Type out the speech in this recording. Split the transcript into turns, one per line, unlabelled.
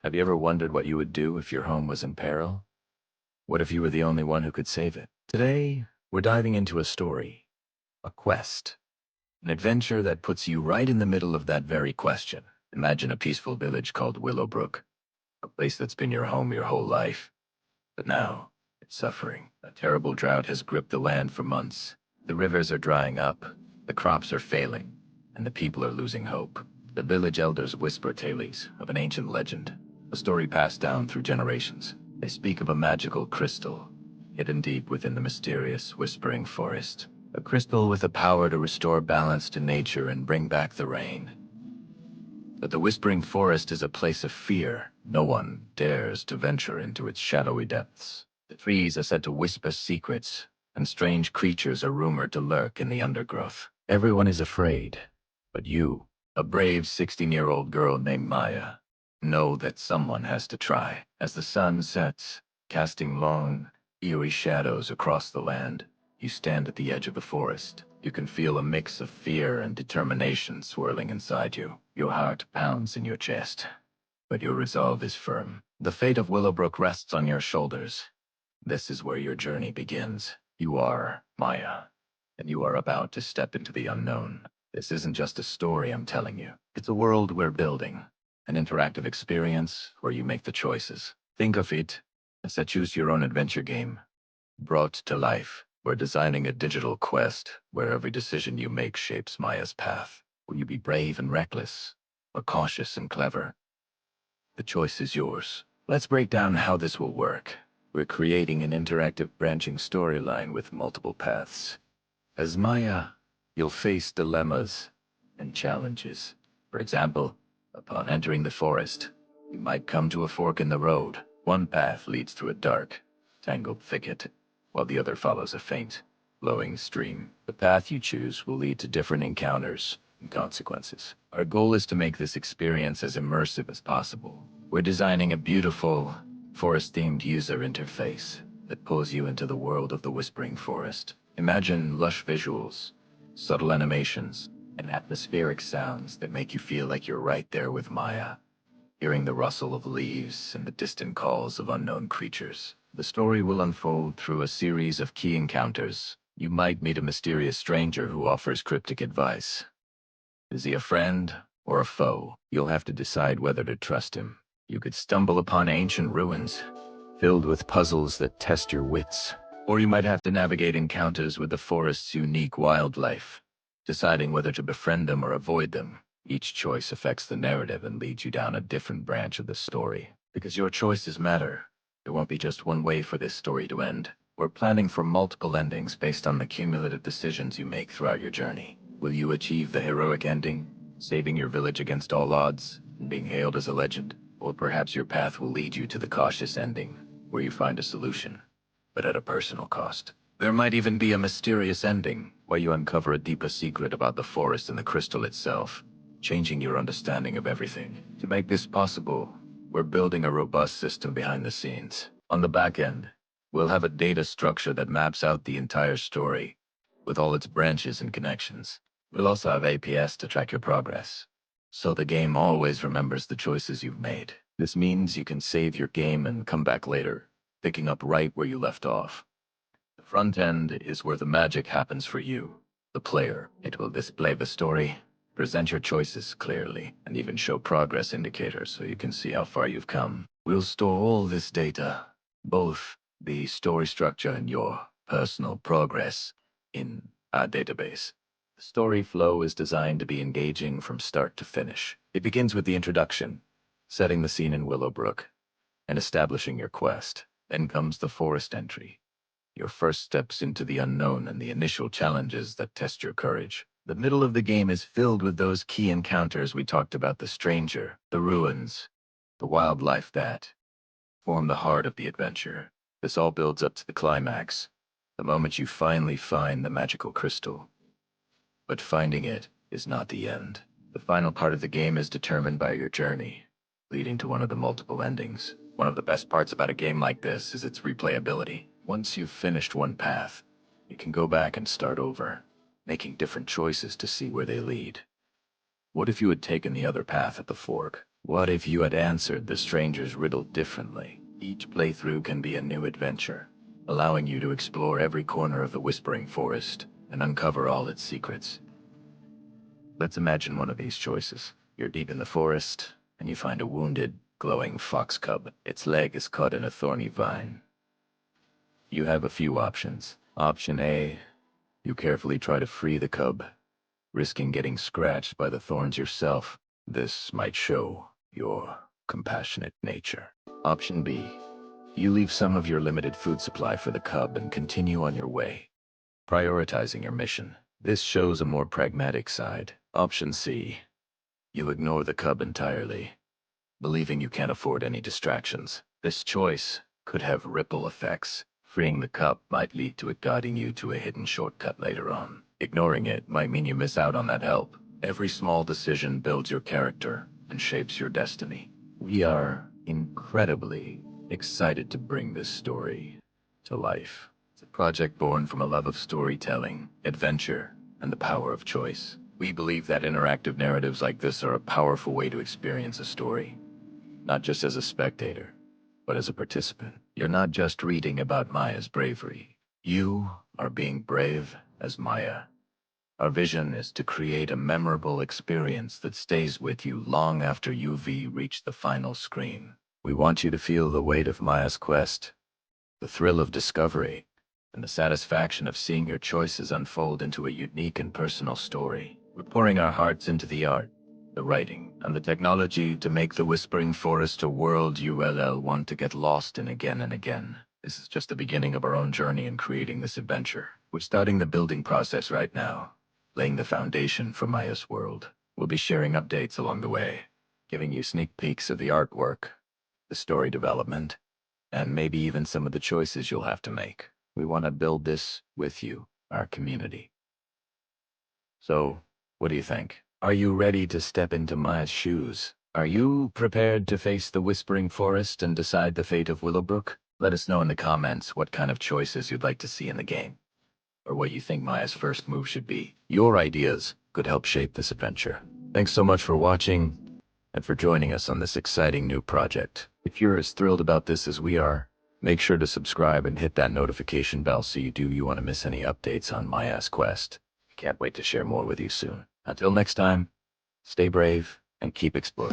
Have you ever wondered what you would do if your home was in peril? What if you were the only one who could save it? Today, we're diving into a story, a quest, an adventure that puts you right in the middle of that very question. Imagine a peaceful village called Willowbrook, a place that's been your home your whole life. But now, it's suffering. A terrible drought has gripped the land for months. The rivers are drying up, the crops are failing, and the people are losing hope. The village elders whisper tales of an ancient legend, a story passed down through generations. They speak of a magical crystal, hidden deep within the mysterious, whispering forest. A crystal with the power to restore balance to nature and bring back the rain. But the Whispering Forest is a place of fear. No one dares to venture into its shadowy depths. The trees are said to whisper secrets, and strange creatures are rumored to lurk in the undergrowth. Everyone is afraid, but you, a brave 16-year-old girl named Maya, know that someone has to try. As the sun sets, casting long, eerie shadows across the land, you stand at the edge of the forest. You can feel a mix of fear and determination swirling inside you. Your heart pounds in your chest, but your resolve is firm. The fate of Willowbrook rests on your shoulders. This is where your journey begins. You are Maya, and you are about to step into the unknown. This isn't just a story I'm telling you. It's a world we're building, an interactive experience where you make the choices. Think of it as a choose-your-own-adventure game, brought to life. We're designing a digital quest where every decision you make shapes Maya's path. Will you be brave and reckless, or cautious and clever? The choice is yours. Let's break down how this will work. We're creating an interactive branching storyline with multiple paths. As Maya, you'll face dilemmas and challenges. For example, upon entering the forest, you might come to a fork in the road. One path leads through a dark, tangled thicket, while the other follows a faint, flowing stream. The path you choose will lead to different encounters and consequences. Our goal is to make this experience as immersive as possible. We're designing a beautiful, forest-themed user interface that pulls you into the world of the Whispering Forest. Imagine lush visuals, subtle animations, and atmospheric sounds that make you feel like you're right there with Maya, hearing the rustle of leaves and the distant calls of unknown creatures. The story will unfold through a series of key encounters. You might meet a mysterious stranger who offers cryptic advice. Is he a friend or a foe? You'll have to decide whether to trust him. You could stumble upon ancient ruins, filled with puzzles that test your wits. Or you might have to navigate encounters with the forest's unique wildlife, deciding whether to befriend them or avoid them. Each choice affects the narrative and leads you down a different branch of the story. Because your choices matter, there won't be just one way for this story to end. We're planning for multiple endings based on the cumulative decisions you make throughout your journey. Will you achieve the heroic ending, saving your village against all odds, and being hailed as a legend? Or perhaps your path will lead you to the cautious ending, where you find a solution, but at a personal cost. There might even be a mysterious ending, where you uncover a deeper secret about the forest and the crystal itself, changing your understanding of everything. To make this possible, we're building a robust system behind the scenes. On the back end, we'll have a data structure that maps out the entire story, with all its branches and connections. We'll also have APS to track your progress, so the game always remembers the choices you've made. This means you can save your game and come back later, picking up right where you left off. The front end is where the magic happens for you, the player. It will display the story, present your choices clearly, and even show progress indicators so you can see how far you've come. We'll store all this data, both the story structure and your personal progress, in our database. The story flow is designed to be engaging from start to finish. It begins with the introduction, setting the scene in Willowbrook, and establishing your quest. Then comes the forest entry, your first steps into the unknown and the initial challenges that test your courage. The middle of the game is filled with those key encounters we talked about: the stranger, the ruins, the wildlife that form the heart of the adventure. This all builds up to the climax, the moment you finally find the magical crystal. But finding it is not the end. The final part of the game is determined by your journey, leading to one of the multiple endings. One of the best parts about a game like this is its replayability. Once you've finished one path, you can go back and start over, making different choices to see where they lead. What if you had taken the other path at the fork? What if you had answered the stranger's riddle differently? Each playthrough can be a new adventure, allowing you to explore every corner of the Whispering Forest and uncover all its secrets. Let's imagine one of these choices. You're deep in the forest, and you find a wounded, glowing fox cub. Its leg is caught in a thorny vine. You have a few options. Option A, you carefully try to free the cub, risking getting scratched by the thorns yourself. This might show your compassionate nature. Option B, you leave some of your limited food supply for the cub and continue on your way, prioritizing your mission. This shows a more pragmatic side. Option C, you ignore the cub entirely, believing you can't afford any distractions. This choice could have ripple effects. Freeing the cub might lead to it guiding you to a hidden shortcut later on. Ignoring it might mean you miss out on that help. Every small decision builds your character and shapes your destiny. We are incredibly excited to bring this story to life. It's a project born from a love of storytelling, adventure, and the power of choice. We believe that interactive narratives like this are a powerful way to experience a story, not just as a spectator, but as a participant. You're not just reading about Maya's bravery. You are being brave as Maya. Our vision is to create a memorable experience that stays with you long after you've reached the final screen. We want you to feel the weight of Maya's quest, the thrill of discovery, and the satisfaction of seeing your choices unfold into a unique and personal story. We're pouring our hearts into the art, the writing, and the technology to make the Whispering Forest a world you'll want to get lost in again and again. This is just the beginning of our own journey in creating this adventure. We're starting the building process right now, laying the foundation for Maya's world. We'll be sharing updates along the way, giving you sneak peeks of the artwork, the story development, and maybe even some of the choices you'll have to make. We want to build this with you, our community. So, what do you think? Are you ready to step into Maya's shoes? Are you prepared to face the Whispering Forest and decide the fate of Willowbrook? Let us know in the comments what kind of choices you'd like to see in the game, or what you think Maya's first move should be. Your ideas could help shape this adventure. Thanks so much for watching and for joining us on this exciting new project. If you're as thrilled about this as we are, make sure to subscribe and hit that notification bell so you want to miss any updates on Maya's quest. Can't wait to share more with you soon. Until next time, stay brave and keep exploring.